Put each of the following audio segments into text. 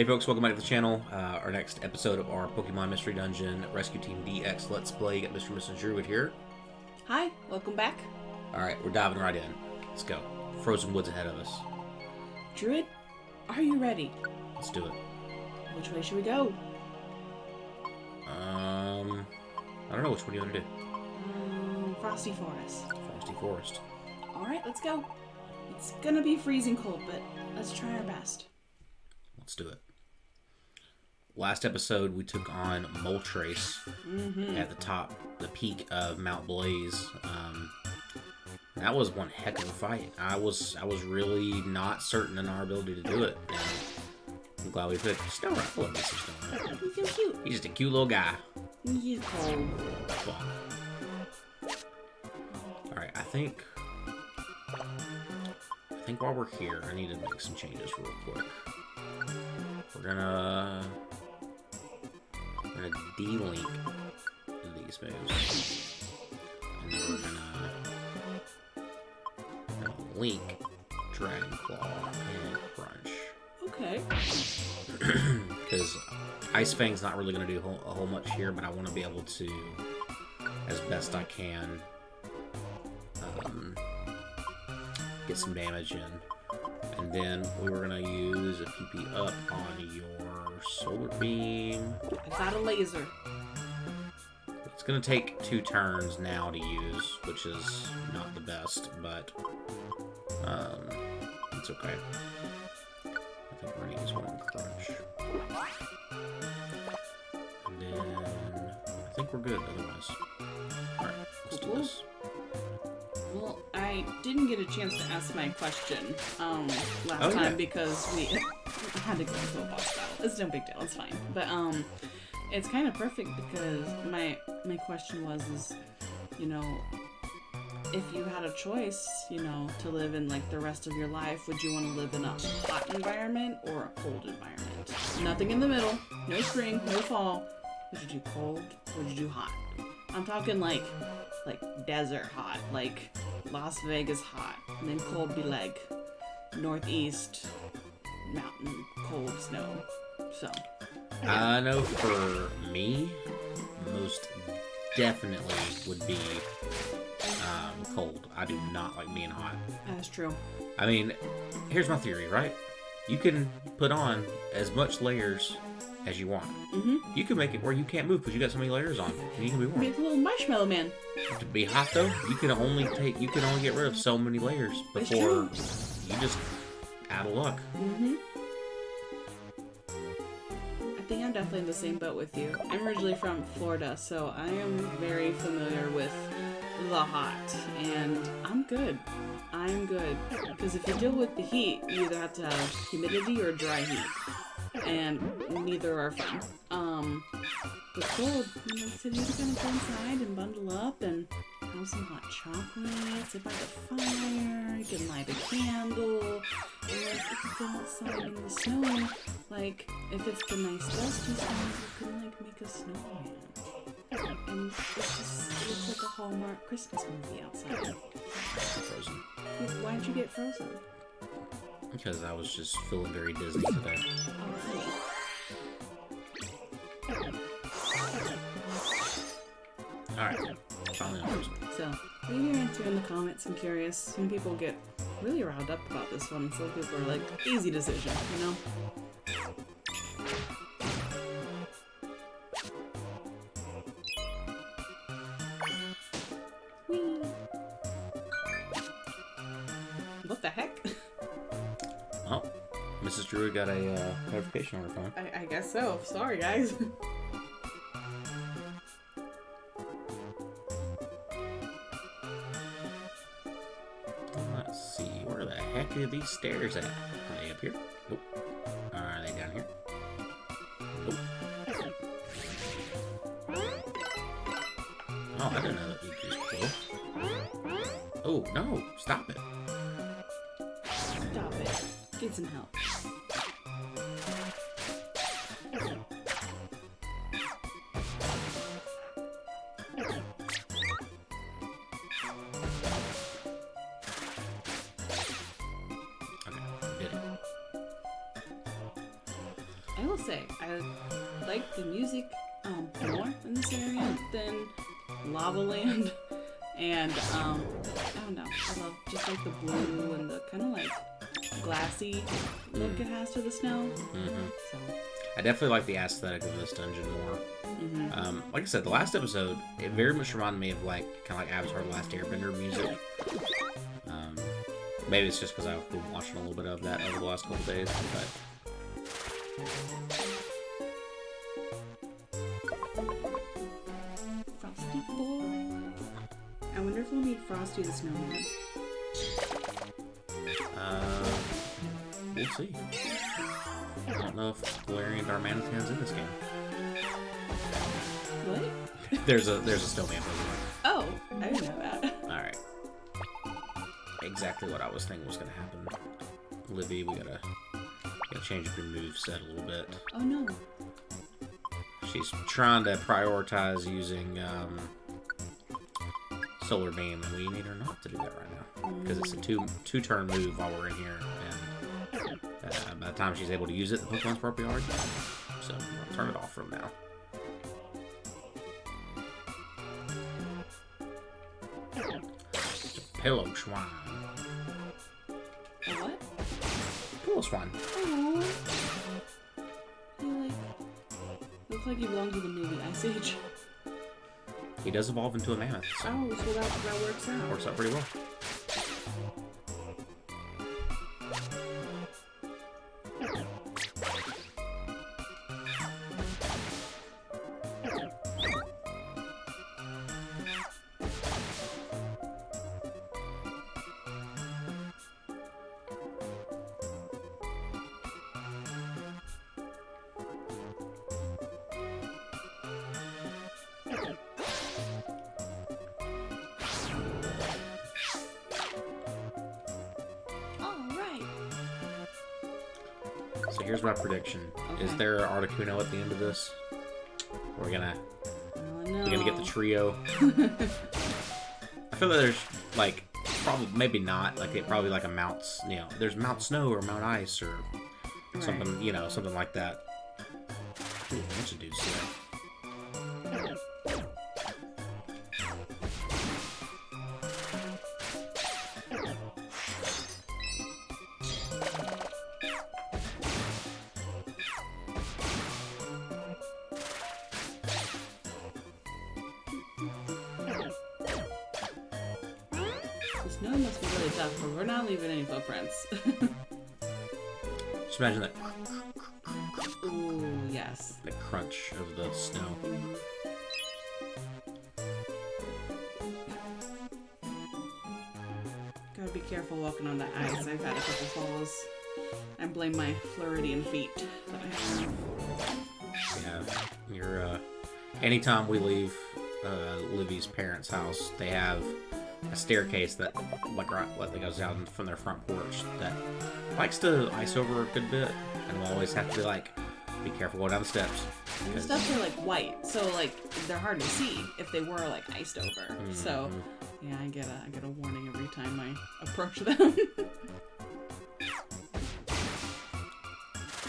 Hey folks, welcome back to the channel. Our next episode of our Pokemon Mystery Dungeon Rescue Team DX Let's Play. You got Mr. and Mrs. Druid here. Hi, welcome back. Alright, we're diving right in. Let's go. Frozen woods ahead of us. Druid, are you ready? Let's do it. Which way should we go? I don't know, which one do you want to do? Frosty Forest. Frosty Forest. Alright, let's go. It's gonna be freezing cold, but let's try our best. Let's do it. Last episode, we took on Moltres at the top, the peak of Mount Blaze. That was one heck of a fight. I was really not certain in our ability to do it. And I'm glad we picked Snow-Run. I love me some Snow-Run. He's so cute. He's just a cute little guy. He's cold. Alright, I think while we're here, I need to make some changes real quick. We're gonna de-link these moves. And then we're gonna link Dragon Claw and Crunch. Okay. Because Ice Fang's not really gonna do a whole much here, but I want to be able to, as best I can, get some damage in. And then we were gonna use a PP up on your Solar Beam. I got a laser. It's gonna take 2 turns now to use, which is not the best, but it's okay. I think we're gonna use one Crunch. And then I think we're good otherwise. Alright, let's do this. Well, I didn't get a chance to ask my question last time because we had to go into a boss battle. It's no big deal, it's fine. But it's kind of perfect because my question was, you know, if you had a choice, you know, to live in like the rest of your life, would you want to live in a hot environment or a cold environment? Nothing in the middle, no spring, no fall. Would you do cold? Would you do hot? I'm talking like desert hot, like Las Vegas hot, and then cold be like northeast mountain cold snow. So yeah. I know for me, most definitely would be cold. I do not like being hot. That's true. I mean, here's my theory, right? You can put on as much layers as you want. You can make it where you can't move because you got so many layers on, and you can be warm. Make a little marshmallow man. To be hot though, you can only get rid of so many layers before you just out of luck. I think I'm definitely in the same boat with you. I'm originally from Florida, so I am very familiar with the hot, and I'm good. I'm good. Because if you deal with the heat, you either have to have humidity or dry heat. And neither are fun. But cold, you know, so you can kind of go inside and bundle up and have some hot chocolate, sit by the fire, you can light a candle, or like you can go outside in the snow. Like, if it's the nice dusty snow, you can like make a snowman. And it looks like a Hallmark Christmas movie outside. Frozen. Why did you get frozen? Because I was just feeling very Disney today. Alright, finally on Frozen. So, leave your answer in the comments. I'm curious. Some people get really riled up about this one. Some people are like, easy decision, you know? Whee! What the heck? Oh, Mrs. Druid got a notification on her phone. I guess so. Sorry, guys. Let's see, where the heck are these stairs at? Are they up here? Nope. Are they down here? Nope. Oh, I didn't know that you could just go. Oh, no, stop it. Stop it. Get some help. will say, I like the music more in this area than Lava Land. And, I don't know, I love just like the blue and the kind of like glassy look it has to the snow. So I definitely like the aesthetic of this dungeon more. Like I said, the last episode, it very much reminded me of like kind of like Avatar: The Last Airbender music. Maybe it's just because I've been watching a little bit of that over the last couple days, but. Frosty boy. I wonder if we'll meet Frosty the Snowman. We'll see. I don't know if Galarian Darmanitan's in this game. What? There's a snowman Pokemon. Oh, I didn't know that. Alright. Exactly what I was thinking was gonna happen. Livy, we gotta change up your moveset a little bit. Oh no. She's trying to prioritize using Solar Beam, and we need her not to do that right now. Because it's a two-turn move while we're in here, and by the time she's able to use it, the Pokemon's probably already gone. So, I'll turn it off from now. Pillow Swine. A what? Pillow Swine. Oh. You look like you belong to the movie Ice Age. He does evolve into a mammoth. So oh, so that works out. Works out pretty well. So here's my prediction. Okay. Is there Articuno at the end of this? We're gonna get the trio. I feel like there's like probably maybe not like it probably like a Mount there's Mount Snow or Mount Ice or something something like that. Ooh, a bunch of dudes here. The snow must be really tough, but we're not leaving any footprints. Just imagine that. Ooh, yes. The crunch of the snow. Gotta be careful walking on the ice. I've had a couple falls. I blame my Floridian feet that I have. Yeah, you're. Anytime we leave Livy's parents' house, they have a staircase that goes down from their front porch that likes to ice over a good bit, and we'll always have to be careful going down the steps. And the steps are like white, so like they're hard to see if they were like iced over. Mm-hmm. So yeah, I get a warning every time I approach them. In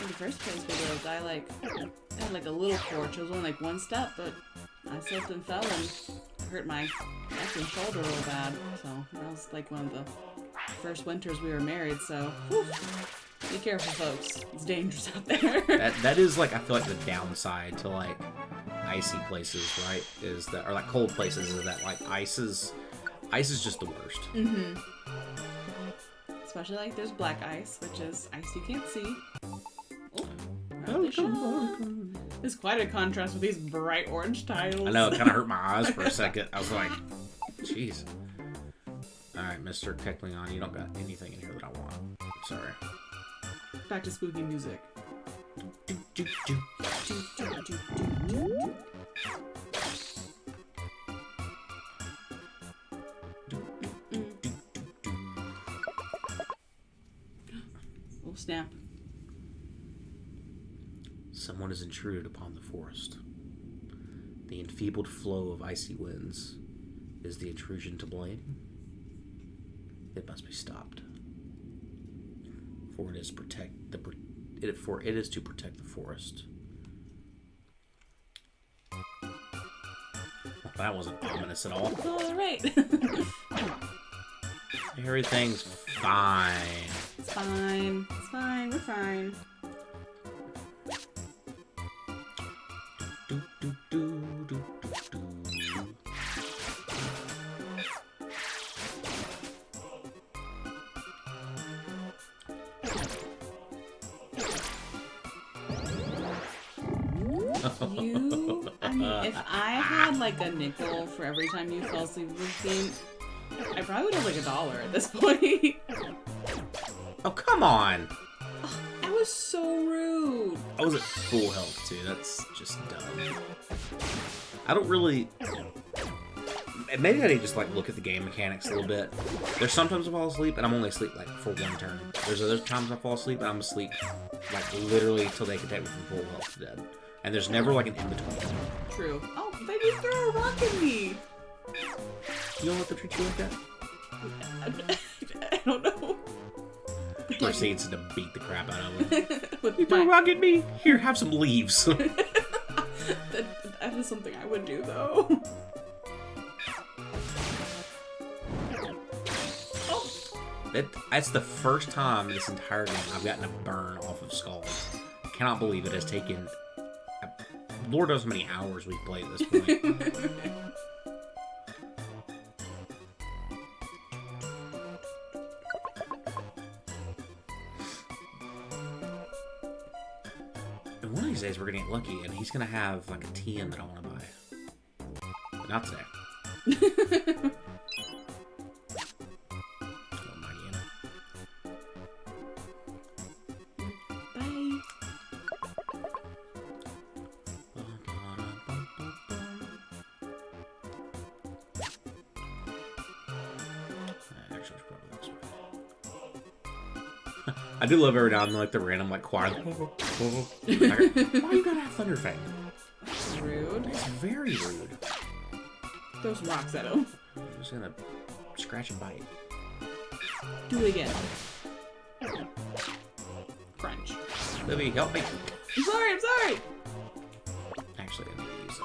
the first place we lived, I had like a little porch. It was only like one step, but I slipped and fell and hurt my neck and shoulder real bad. So that was like one of the first winters we were married. So whew, be careful, folks. It's dangerous out there. that is like I feel like the downside to like icy places, right? Is that or like cold places is that like ice is just the worst. Mm-hmm. Especially like there's black ice, which is ice you can't see. It's quite a contrast with these bright orange tiles. I know, it kind of hurt my eyes for a second. I was like, jeez. Alright, Mr. Kecleon, you don't got anything in here that I want. Sorry. Back to spooky music. Oh, snap. Someone has intruded upon the forest. The enfeebled flow of icy winds. Is the intrusion to blame? It must be stopped. For it is for it is to protect the forest. Well, that wasn't ominous at all. All right. Everything's fine. It's fine. It's fine. We're fine. Do, do, do, do, do, do. I mean, if I had like a nickel for every time you fell asleep with this game, I probably would have like $1 at this point. Oh, come on! That was so rude. I was at full health, too. That's just dumb. I don't really... Maybe I need to just, like, look at the game mechanics a little bit. There's sometimes I fall asleep, and I'm only asleep, like, for one turn. There's other times I fall asleep, and I'm asleep, like, literally until they can take me from full health to dead. And there's never, like, an in-between. True. Oh, they just threw a rock at me! You don't let them treat you like that? I don't know. Proceeds to beat the crap out of him. You threw a rock at me? Here, have some leaves. That is something I would do, though. That's the first time in this entire game I've gotten a burn off of skulls. I cannot believe it has taken... Lord knows how many hours we've played at this point. And one of these days we're going to get lucky and he's going to have like a TM that I want to buy. But not today. I do love every now and then, like, the random, like, choir. Why you gotta have Thunderfang? That's rude. It's very rude. Throw some rocks at him. I'm just gonna scratch and bite. Do it again. Crunch. Libby, help me. I'm sorry. Actually, I need to use,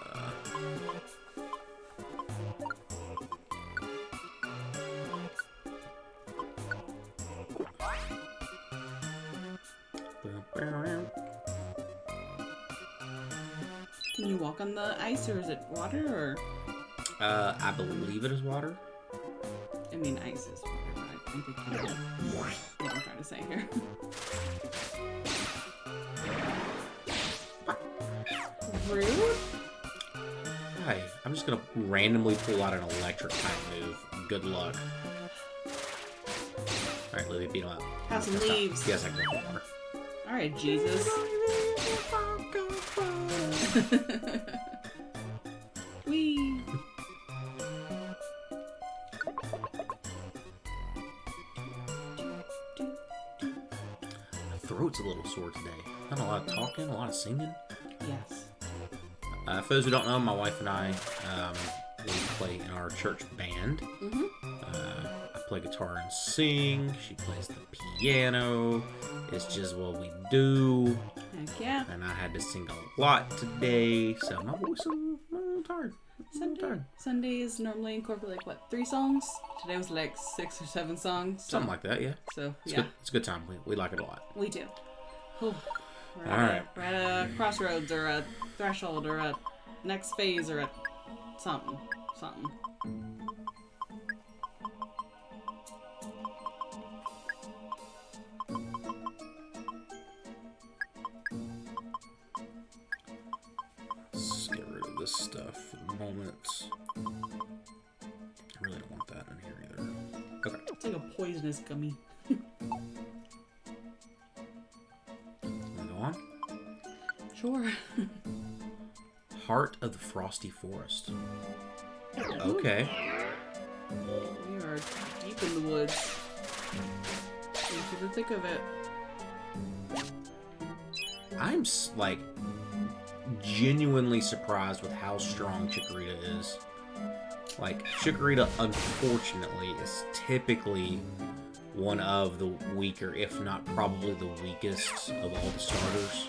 Can you walk on the ice, or is it water, or? I believe it is water. I mean, ice is water, but I think it can be what I'm trying to say here. Rude? Hi, I'm just gonna randomly pull out an electric type move. Good luck. Alright, Libby, beat him up. Have some leaves. Yes, I can walk water. Alright, Jesus. Whee! My throat's a little sore today. Not a lot of talking, a lot of singing. Yes. For those who don't know, my wife and I, we play in our church band. Mm-hmm. I play guitar and sing. She plays the piano. It's just what we do. Heck yeah. And I had to sing a lot today, so my voice is a little tired. Sundays normally incorporate like what, 3 songs? Today was like 6 or 7 songs. Something like that, yeah. So It's yeah, good. It's a good time. We like it a lot. we do. We're Alright. at a crossroads, or a threshold, or a next phase, or a something. Let's get rid of this stuff for the moment. I really don't want that in here either. Okay. It's like a poisonous gummy. Wanna go on? Sure. Heart of the Frosty Forest. Okay. We are deep in the woods. Into the thick of it. I'm like genuinely surprised with how strong Chikorita is. Like, Chikorita, unfortunately, is typically one of the weaker, if not probably the weakest of all the starters.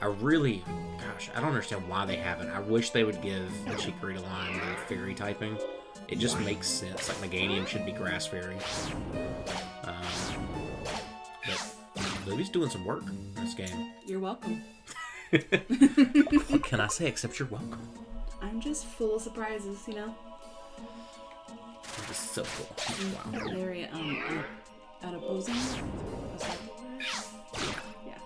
I really, gosh, I don't understand why they haven't. I wish they would give the Chikorita line the fairy typing. It just makes sense. Like, Meganium should be grass fairy. But Luby's doing some work in this game. You're welcome. What can I say except you're welcome? I'm just full of surprises, you know? This is so cool. Wow. Very, unopposing? Is that the word? Yeah.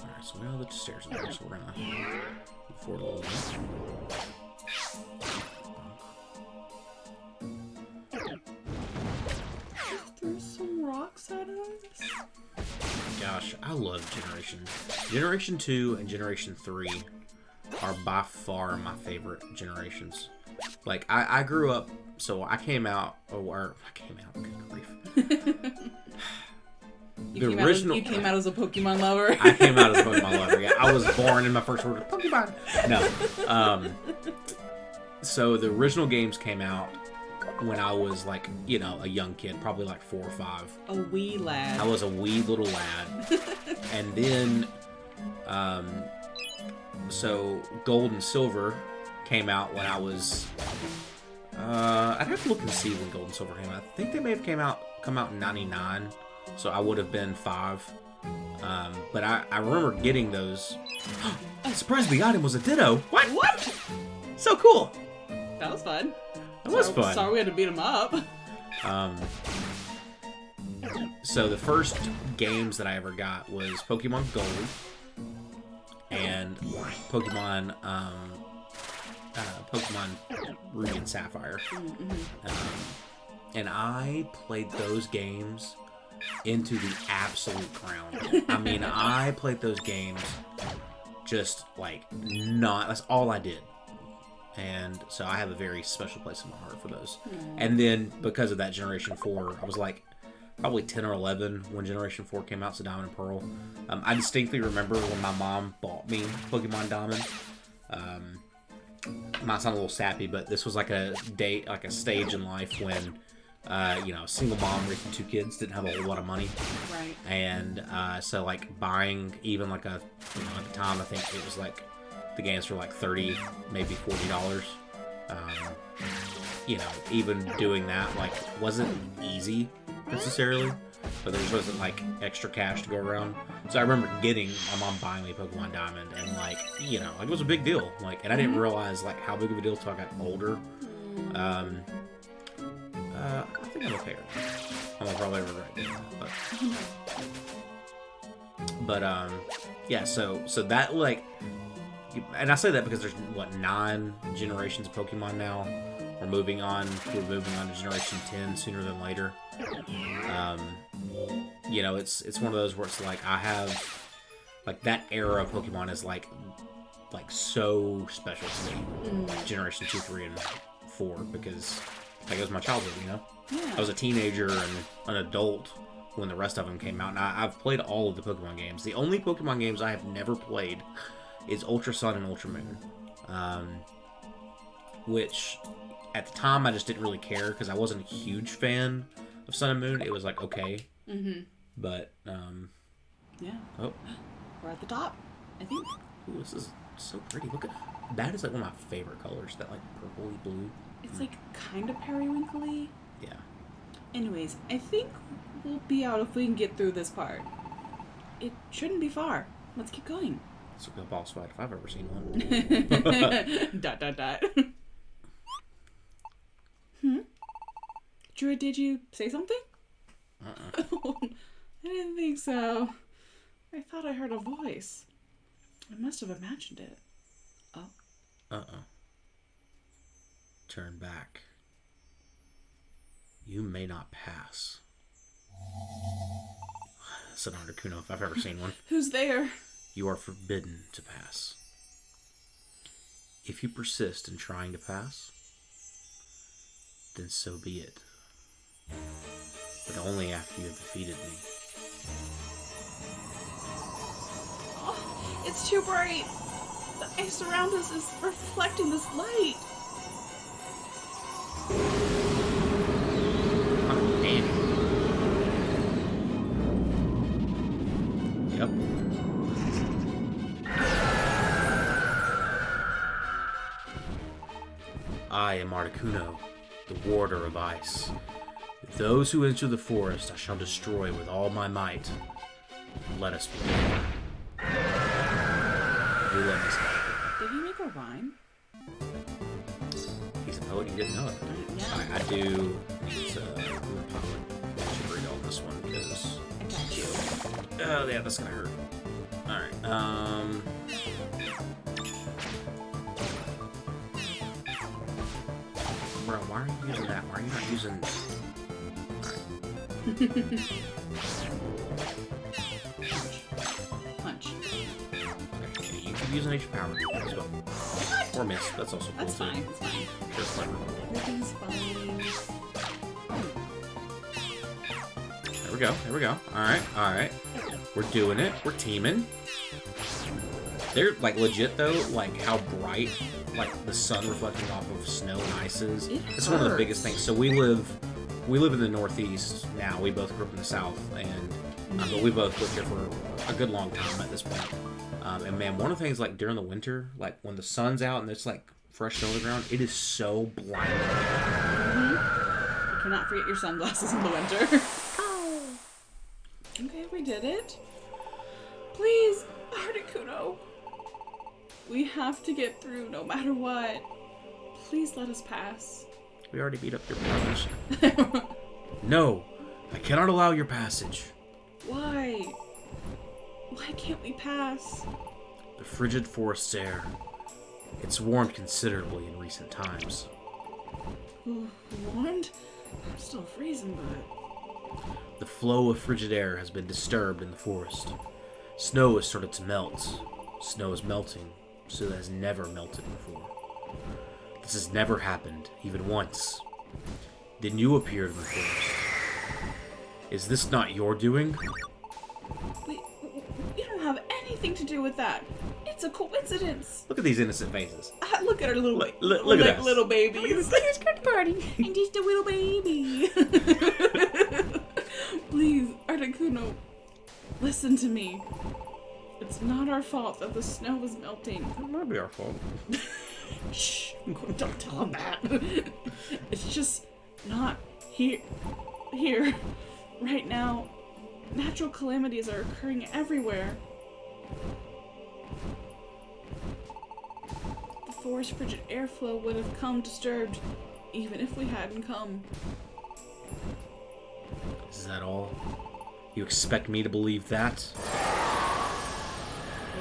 Alright, so we know the stairs are there, so we're gonna move forward a little bit. There's some rocks out of this. Gosh, I love Generation. Generation 2 and Generation 3 are by far my favorite generations. Like, I grew up, so I came out, good grief. You came out as a Pokemon lover. I came out as a Pokemon lover, yeah. I was born in my first word of Pokemon. No. So the original games came out when I was, like, you know, a young kid, probably like 4 or 5. A wee lad. I was a wee little lad. And then, so Gold and Silver came out when I was, I'd have to look and see when Gold and Silver came out. I think they may have come out in 99, so I would have been 5. But I remember getting those. Surprised the item was a Ditto. What? So cool. That was fun. That was fun. Sorry we had to beat him up. So the first games that I ever got was Pokemon Gold and Pokemon Ruby and Sapphire. And I played those games into the absolute ground. I mean, I played those games just like that's all I did. And so I have a very special place in my heart for those. And then because of that Generation 4, I was like probably 10 or 11 when Generation 4 came out, so Diamond and Pearl. I distinctly remember when my mom bought me Pokemon Diamond. Might sound a little sappy, but this was like a stage in life when a single mom raising 2 kids didn't have a whole lot of money. Right. And so like buying even like at the time I think it was like the games for like $30, maybe $40. Even doing that like wasn't easy necessarily, but there just wasn't like extra cash to go around. So I remember my mom buying me Pokemon Diamond, and like it was a big deal. Like, and I didn't realize like how big of a deal till I got older. I think I'm okay right now. I'm gonna probably regret doing that, but yeah. So that like. And I say that because there's 9 generations of Pokemon now. We're moving on to Generation 10 sooner than later. It's one of those where it's like I have like that era of Pokemon is like so special to me. Generation 2, 3, and 4 because like it was my childhood. Yeah. I was a teenager and an adult when the rest of them came out, and I've played all of the Pokemon games. The only Pokemon games I have never played is Ultra Sun and Ultra Moon, which at the time I just didn't really care because I wasn't a huge fan of Sun and Moon. It was like okay, but yeah. Oh, We're at the top, I think. Ooh, this is so pretty. Look at that. Is like one of my favorite colors. That like purpley blue. It's like kind of periwinkly. Yeah. Anyways, I think we'll be out if we can get through this part. It shouldn't be far. Let's keep going. It's a boss fight if I've ever seen one. ... Druid, did you say something? I didn't think so. I thought I heard a voice. I must have imagined it. Oh. Turn back. You may not pass. That's an Articuno if I've ever seen one. Who's there? You are forbidden to pass. If you persist in trying to pass, then so be it. But only after you have defeated me. Oh, it's too bright. The ice around us is reflecting this light. I am Articuno, the warder of ice. Those who enter the forest I shall destroy with all my might. Let us begin. You let me start. Did he make a rhyme? He's a poet, you didn't know it. Yeah. I do need to read on this one because... I got you. Oh, yeah, that's gonna hurt. Alright, Bro, why are you using that? Why are you not using... Punch. Okay, you keep using H power. Let's go. Or miss, that's also cool That's too. fine. That's fine. Sure, clever. Everything's fine. There we go, there we go. Alright. We're doing it. We're teaming. They're, like, legit, though, like, how bright, like, the sun reflecting off of snow and ice is. It's one of the biggest things. So we live in the Northeast now. We both grew up in the South, and but we both lived here for a good long time at this point. And, man, one of the things, like, during the winter, like, when the sun's out and it's, like, fresh snow on the ground, it is so blinding. You cannot forget your sunglasses in the winter. Okay, we did it. Please, Articuno. We have to get through no matter what. Please let us pass. We already beat up your brothers. No, I cannot allow your passage. Why? Why can't we pass? The frigid forest air. It's warmed considerably in recent times. Warmed? I'm still freezing, but... The flow of frigid air has been disturbed in the forest. Snow has started to melt. Snow is melting, so that has never melted before. This has never happened, even once. Then you appeared in the forest. Is this not your doing? We don't have anything to do with that. It's a coincidence. Look at these innocent faces. Look at our little, Look at us. little babies. It's a party. And just a little baby. Please, Articuno, listen to me. It's not our fault that the snow is melting. It might be our fault. Shh, don't tell him that. It's just not here. Right now, natural calamities are occurring everywhere. The forest frigid airflow would have come disturbed even if we hadn't come. Is that all? You expect me to believe that?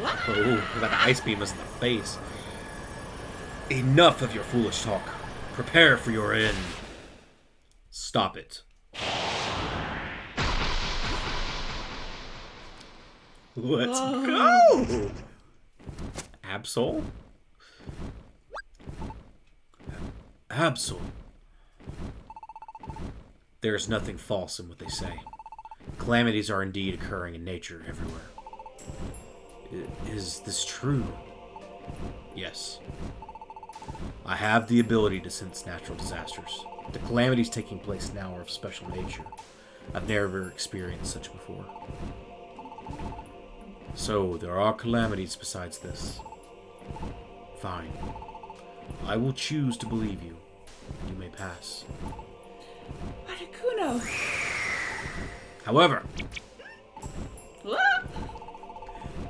What? Oh, that ice beam us in the face. Enough of your foolish talk. Prepare for your end. Stop it. Let's go! Absol? Absol. There is nothing false in what they say. Calamities are indeed occurring in nature everywhere. Is this true? Yes. I have the ability to sense natural disasters. The calamities taking place now are of special nature. I've never experienced such before. So, there are calamities besides this. Fine. I will choose to believe you. You may pass. Articuno! However, What?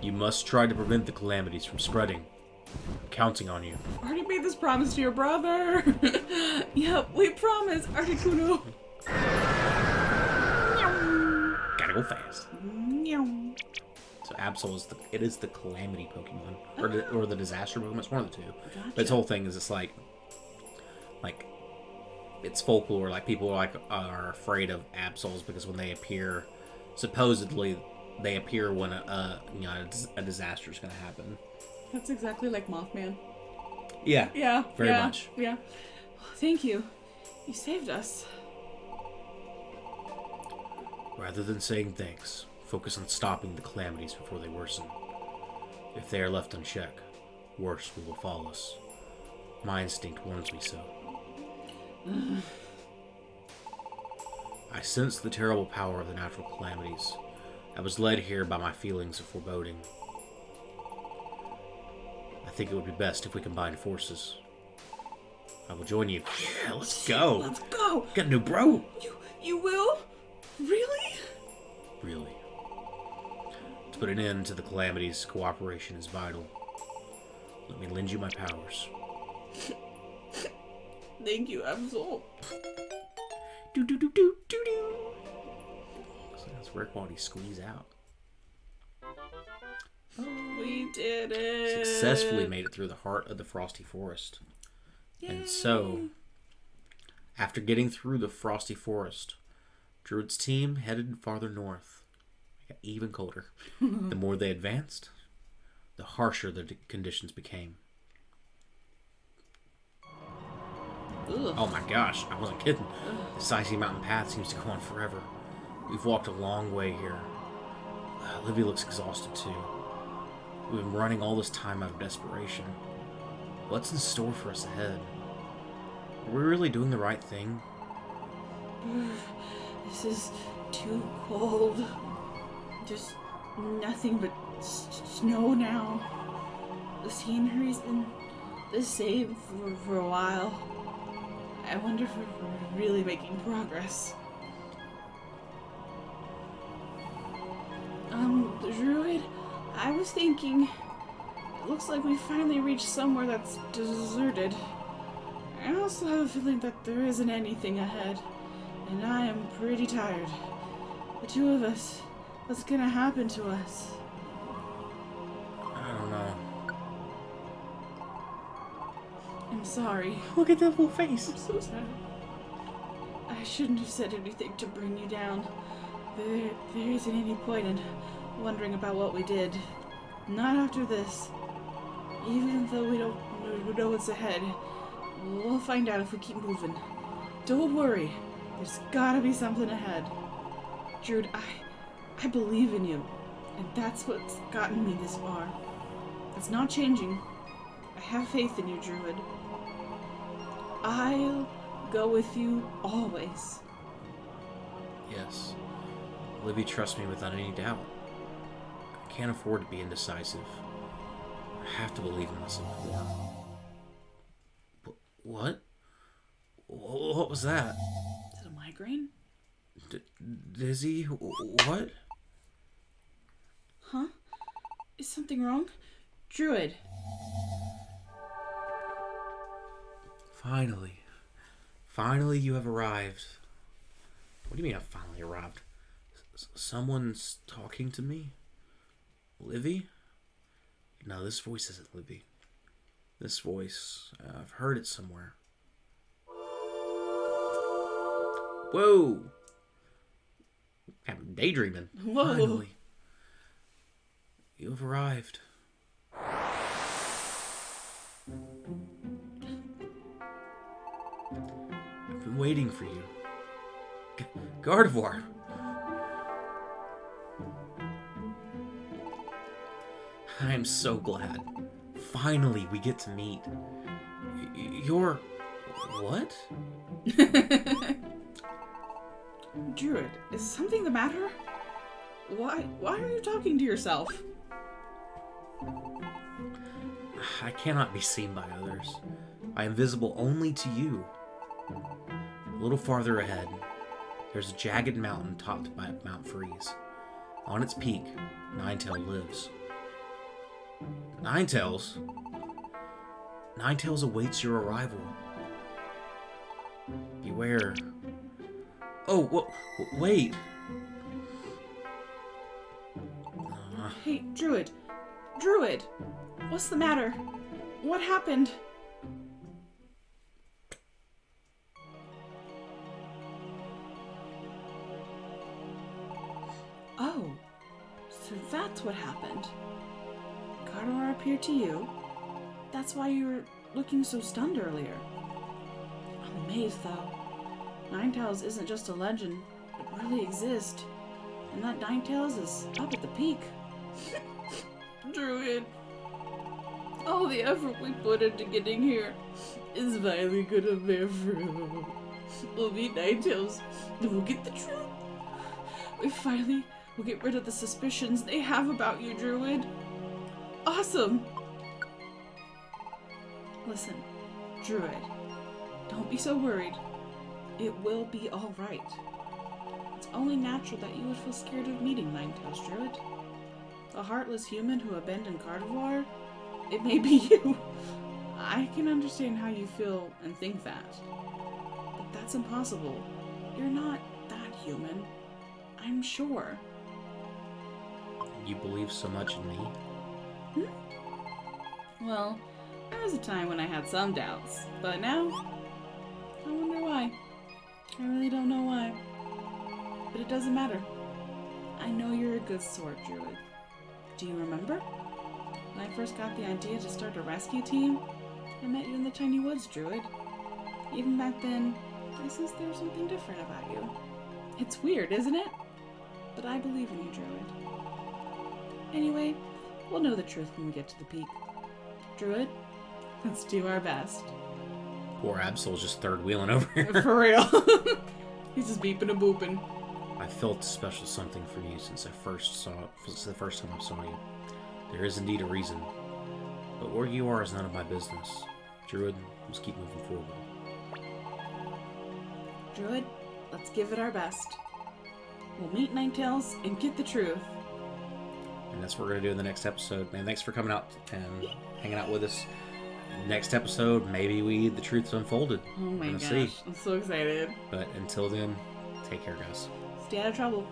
you must try to prevent the calamities from spreading. I'm counting on you. Already made this promise to your brother. Yep, we promise, Articuno. Gotta go fast. Meow. So Absol is the calamity Pokemon, or the disaster Pokemon. It's one of the two. Gotcha. But its whole thing is it's like it's folklore. Like people are afraid of Absols because when they appear, supposedly they appear when a disaster is going to happen. That's exactly like Mothman. Yeah. Yeah. Very much. Yeah. Thank you. You saved us. Rather than saying thanks, focus on stopping the calamities before they worsen. If they are left unchecked, worse will befall us. My instinct warns me so. I sense the terrible power of the natural calamities. I was led here by my feelings of foreboding. I think it would be best if we combined forces. I will join you. Yeah, let's go. Let's go. Got a new bro. You will? Really? Really. To put an end to the calamities, cooperation is vital. Let me lend you my powers. Thank you, Absol. Do do do do do do. So that's rare quality squeeze out. We did it. Successfully made it through the heart of the frosty forest. Yay. And so, after getting through the frosty forest, Druid's team headed farther north. It got even colder. The more they advanced, the harsher the conditions became. Ugh. Oh my gosh, I wasn't kidding. This icy mountain path seems to go on forever. We've walked a long way here. Livy looks exhausted too. We've been running all this time out of desperation. What's in store for us ahead? Are we really doing the right thing? This is too cold. There's nothing but snow now. The scenery's been the same for a while. I wonder if we're really making progress. Druid, I was thinking, it looks like we finally reached somewhere that's deserted. I also have a feeling that there isn't anything ahead, and I am pretty tired. The two of us, what's gonna happen to us? I don't know. I'm sorry. Look at that full face. I'm so sad. I shouldn't have said anything to bring you down. There isn't any point in wondering about what we did. Not after this. Even though we don't know what's ahead, we'll find out if we keep moving. Don't worry. There's gotta be something ahead. Druid, I believe in you. And that's what's gotten me this far. It's not changing. I have faith in you, Druid. I'll go with you always. Yes. Livy trusts me without any doubt. I can't afford to be indecisive. I have to believe in myself more. What? What was that? Is it a migraine? Dizzy? What? Huh? Is something wrong? Druid. Finally. Finally you have arrived. What do you mean I've finally arrived? Someone's talking to me? Livy? No, this voice isn't Livy. This voice, I've heard it somewhere. Whoa! I'm daydreaming. Whoa. Finally. You have arrived. I've been waiting for you. Gardevoir! I am so glad. Finally, we get to meet. You're... what? Druid, is something the matter? Why are you talking to yourself? I cannot be seen by others. I am visible only to you. A little farther ahead, there's a jagged mountain topped by Mount Freeze. On its peak, Ninetail lives. Ninetails? Ninetails awaits your arrival. Beware. Oh, wait. Hey, Druid. Druid! What's the matter? What happened? Oh, so that's what happened. Gardevoir appeared to you. That's why you were looking so stunned earlier. I'm amazed, though. Ninetails isn't just a legend. It really exists. And that Ninetails is up at the peak. Druid. All the effort we put into getting here is finally gonna bear fruit. We'll be Ninetails, and we'll get the truth. We finally will get rid of the suspicions they have about you, Druid. Awesome! Listen, Druid, Don't be so worried. It will be all right. It's only natural that you would feel scared of meeting Ninetales, Druid. A heartless human who abandoned Gardevoir? It may be you. I can understand how you feel and think that. But that's impossible. You're not that human. I'm sure. You believe so much in me? Well, there was a time when I had some doubts, but now, I wonder why. I really don't know why. But it doesn't matter. I know you're a good sort, Druid. Do you remember? When I first got the idea to start a rescue team, I met you in the Tiny Woods, Druid. Even back then, I sensed there was something different about you. It's weird, isn't it? But I believe in you, Druid. Anyway, we'll know the truth when we get to the peak. Druid, let's do our best. Poor Absol's just third wheeling over here. For real. He's just beeping and booping. I felt a special something for you since the first time I saw you. There is indeed a reason. But where you are is none of my business. Druid, let's keep moving forward. Druid, let's give it our best. We'll meet Ninetales and get the truth. And that's what we're going to do in the next episode. Man, thanks for coming out and hanging out with us. Next episode, maybe the truth's unfolded. Oh my gosh, see. I'm so excited. But until then, take care, guys. Stay out of trouble.